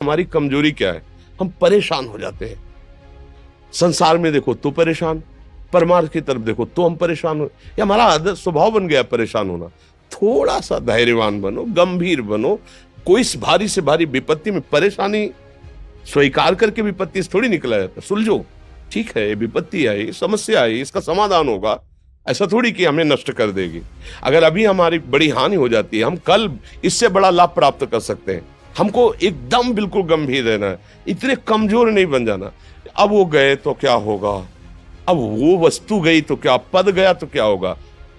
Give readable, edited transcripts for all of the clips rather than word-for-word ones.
हमारी कमजोरी क्या है, हम परेशान हो जाते हैं। संसार में देखो तो परेशान, परमार्थ की तरफ देखो तो हम परेशान हो, ये हमारा आदत स्वभाव बन गया परेशान होना। थोड़ा सा धैर्यवान बनो, गंभीर बनो। कोई इस भारी से भारी विपत्ति में परेशानी स्वीकार करके विपत्ति से थोड़ी निकला जाता। सुलझो, ठीक है, ये विपत्ति आई, समस्या आई, इसका समाधान होगा। ऐसा थोड़ी कि हमें नष्ट कर देगी। अगर अभी हमारी बड़ी हानि हो जाती है, हम कल इससे बड़ा लाभ प्राप्त कर सकते हैं। हमको एकदम बिल्कुल गंभीर रहना है, इतने कमजोर नहीं बन जाना। अब वो गए तो क्या होगा, अब वो वस्तु गई तो क्या, पद गया तो क्या होगा।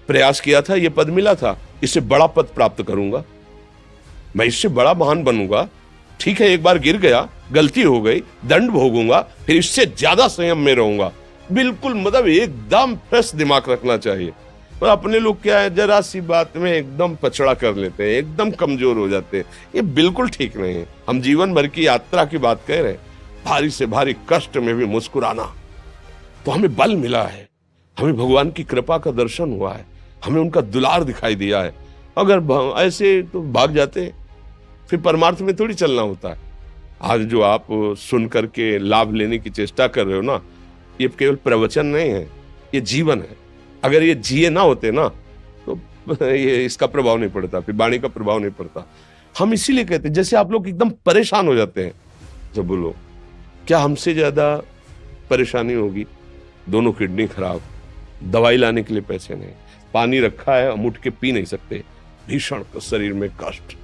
प्रयास किया था, ये पद मिला था, इससे बड़ा पद प्राप्त करूंगा, मैं इससे बड़ा महान बनूंगा। ठीक है, एक बार गिर गया, गलती हो गई, दंड भोगूंगा, फिर इससे ज्यादा संयम में रहूंगा। बिल्कुल मतलब एकदम फ्रेश दिमाग रखना चाहिए। और अपने लोग क्या है, जरा सी बात में एकदम पछड़ा कर लेते हैं, एकदम कमजोर हो जाते हैं। ये बिल्कुल ठीक नहीं है। हम जीवन भर की यात्रा की बात कह रहे हैं, भारी से भारी कष्ट में भी मुस्कुराना, तो हमें बल मिला है, हमें भगवान की कृपा का दर्शन हुआ है, हमें उनका दुलार दिखाई दिया है। अगर ऐसे तो भाग जाते, फिर परमार्थ में थोड़ी चलना होता है। आज जो आप सुन करके लाभ लेने की चेष्टा कर रहे हो ना, ये केवल प्रवचन नहीं है, ये जीवन है। अगर ये जिए ना होते ना, तो ये इसका प्रभाव नहीं पड़ता, फिर वाणी का प्रभाव नहीं पड़ता। हम इसीलिए कहते हैं, जैसे आप लोग एकदम परेशान हो जाते हैं जब बोलो, क्या हमसे ज्यादा परेशानी होगी? दोनों किडनी खराब, दवाई लाने के लिए पैसे नहीं, पानी रखा है हम उठ के पी नहीं सकते, भीषण शरीर में कष्ट,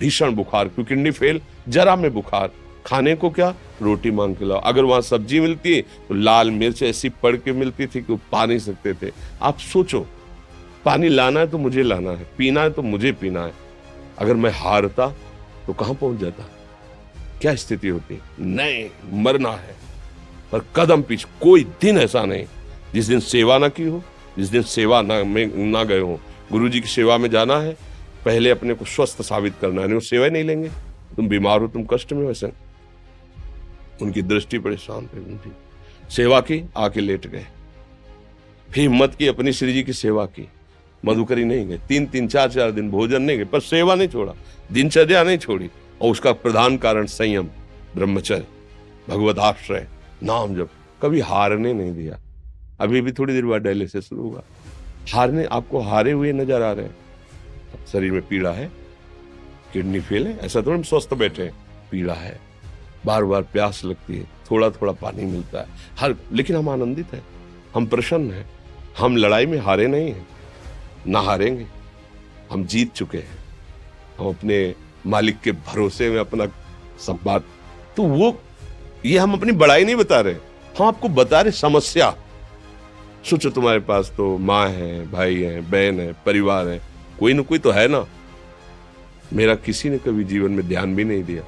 भीषण बुखार, क्योंकि किडनी फेल, जरा में बुखार, खाने को क्या, रोटी मांग के लाओ। अगर वहां सब्जी मिलती है तो लाल मिर्च ऐसी पड़ के मिलती थी कि वो पा नहीं सकते थे। आप सोचो, पानी लाना है तो मुझे लाना है, पीना है तो मुझे पीना है। अगर मैं हारता तो कहां पहुंच जाता, क्या स्थिति होती? नहीं, मरना है, पर कदम पीछे। कोई दिन ऐसा नहीं जिस दिन सेवा ना की हो, जिस दिन सेवा ना गए हो। गुरु जी की सेवा में जाना है, पहले अपने को स्वस्थ साबित करना है, नहीं वो सेवा नहीं लेंगे। तुम बीमार हो, तुम कष्ट में हो, ऐसे उनकी दृष्टि परेशान थे, उनकी सेवा की, आके लेट गए। फिर हिम्मत की, अपनी श्री जी की सेवा की, मधुकरी नहीं गए, 3-3 4-4 दिन भोजन नहीं गए, पर सेवा नहीं छोड़ा, दिनचर्या नहीं छोड़ी। और उसका प्रधान कारण संयम, ब्रह्मचर्य, भगवत आश्रय, नाम जप, कभी हारने नहीं दिया। अभी भी थोड़ी देर बाद डायलिसिस शुरू हुआ, हारने, आपको हारे हुए नजर आ रहे हैं। शरीर में पीड़ा है, किडनी फेल है, ऐसा थोड़ा हम स्वस्थ बैठे हैं, पीड़ा है, बार बार प्यास लगती है, थोड़ा थोड़ा पानी मिलता है, लेकिन हम आनंदित हैं, हम प्रसन्न हैं। हम लड़ाई में हारे नहीं हैं, ना हारेंगे, हम जीत चुके हैं। हम अपने मालिक के भरोसे में अपना सब बात, तो वो ये हम अपनी बड़ाई नहीं बता रहे, हम आपको बता रहे समस्या। सोचो, तुम्हारे पास तो माँ है, भाई है, बहन है, परिवार है, कोई ना कोई तो है ना। मेरा किसी ने कभी जीवन में ध्यान भी नहीं दिया।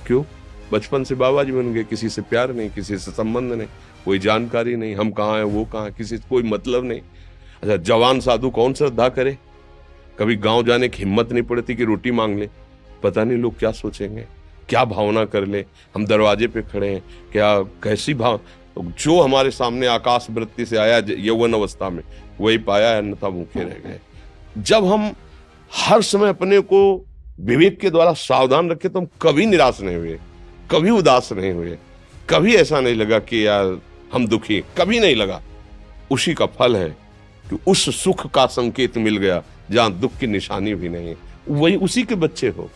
क्यों? बचपन से बाबा जी बन गए, किसी से प्यार नहीं, किसी से संबंध नहीं, कोई जानकारी नहीं, हम कहाँ हैं, वो कहाँ है, किसी से कोई मतलब नहीं। अच्छा, जवान साधु कौन श्रद्धा करे? कभी गांव जाने की हिम्मत नहीं पड़ती कि रोटी मांग ले, पता नहीं लोग क्या सोचेंगे, क्या भावना कर ले। हम दरवाजे पे खड़े हैं, क्या कैसी भाव, जो हमारे सामने आकाश वृत्ति से आया यौवन अवस्था में, वही पाया, अन्यथा भूखे रह गए। जब हम हर समय अपने को विवेक के द्वारा सावधान रखे, तो हम कभी निराश नहीं हुए, कभी उदास नहीं हुए, कभी ऐसा नहीं लगा कि यार हम दुखी, कभी नहीं लगा। उसी का फल है कि उस सुख का संकेत मिल गया जहां दुख की निशानी भी नहीं है। वही उसी के बच्चे हो,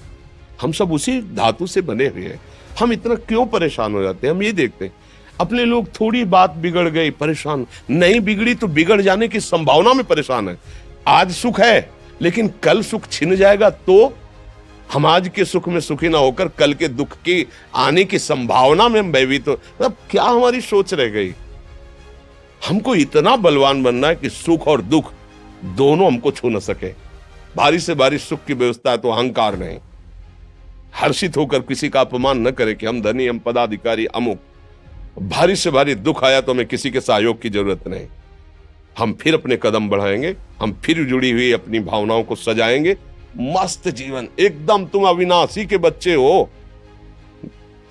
हम सब उसी धातु से बने हुए हैं। हम इतना क्यों परेशान हो जाते हैं? हम ये देखते हैं, अपने लोग थोड़ी बात बिगड़ गई परेशान, नहीं बिगड़ी तो बिगड़ जाने की संभावना में परेशान है। आज सुख है, लेकिन कल सुख छिन जाएगा, तो हम आज के सुख में सुखी ना होकर कल के दुख की आने की संभावना में हम भयभीत हो। मतलब क्या हमारी सोच रह गई? हमको इतना बलवान बनना है कि सुख और दुख दोनों हमको छू न सके। भारी से भारी सुख की व्यवस्था है तो अहंकार नहीं, हर्षित होकर किसी का अपमान न करे कि हम धनी, हम पदाधिकारी, अमुक। भारी से भारी दुख आया तो हमें किसी के सहयोग की जरूरत नहीं, हम फिर अपने कदम बढ़ाएंगे, हम फिर जुड़ी हुई अपनी भावनाओं को सजाएंगे। मस्त जीवन एकदम। तुम अविनाशी के बच्चे हो।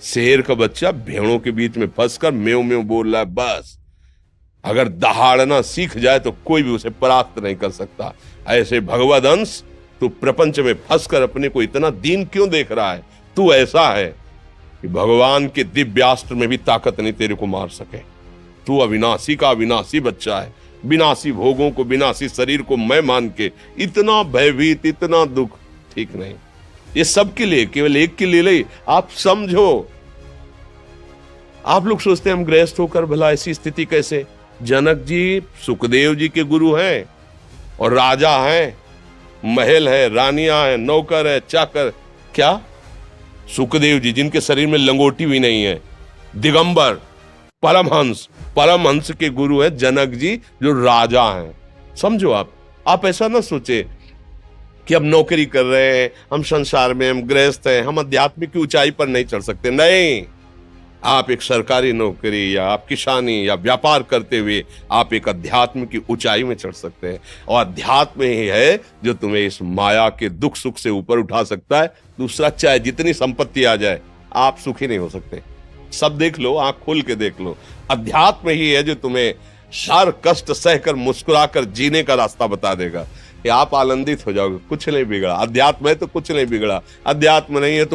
शेर का बच्चा भेड़ों के बीच में फंसकर म्यों म्यों बोल रहा है, बस अगर दहाड़ना सीख जाए तो कोई भी उसे परास्त नहीं कर सकता। ऐसे भगवद अंश, तू प्रपंच में फंसकर अपने को इतना दीन क्यों देख रहा है? तू ऐसा है, कि भगवान के दिव्यास्त्र में भी ताकत नहीं तेरे को मार सके। तू अविनाशी का अविनाशी बच्चा है। विनाशी भोगों को, विनाशी शरीर को मैं मान के इतना भयभीत, इतना दुख ठीक नहीं। ये सबके लिए, केवल एक के लिए नहीं। आप समझो, आप लोग सोचते हैं हम गृहस्थ होकर भला ऐसी स्थिति कैसे। जनक जी सुखदेव जी के गुरु हैं और राजा हैं, महल है, रानियां हैं, नौकर है, चाकर। क्या सुखदेव जी जिनके शरीर में लंगोटी भी नहीं है, दिगंबर, परमहंस, परमहंस के गुरु हैं जनक जी जो राजा हैं। समझो आप ऐसा ना सोचे कि हम नौकरी कर रहे हैं, हम संसार में, हम गृहस्थ हैं, हम आध्यात्मिक की ऊंचाई पर नहीं चढ़ सकते। नहीं, आप एक सरकारी नौकरी या आप किसानी या व्यापार करते हुए आप एक अध्यात्म की ऊंचाई में चढ़ सकते हैं। और अध्यात्म ही है जो तुम्हें इस माया के दुख सुख से ऊपर उठा सकता है। दूसरा, चाहे जितनी संपत्ति आ जाए, आप सुखी नहीं हो सकते। सब देख लो, आंख खोल के देख लो। अध्यात्म ही है जो तुम्हें हर कष्ट सहकर मुस्कुराकर जीने का रास्ता बता देगा कि आप आनंदित हो जाओगे, कुछ नहीं बिगड़ा। अध्यात्म है तो कुछ नहीं बिगड़ा, अध्यात्म नहीं है तो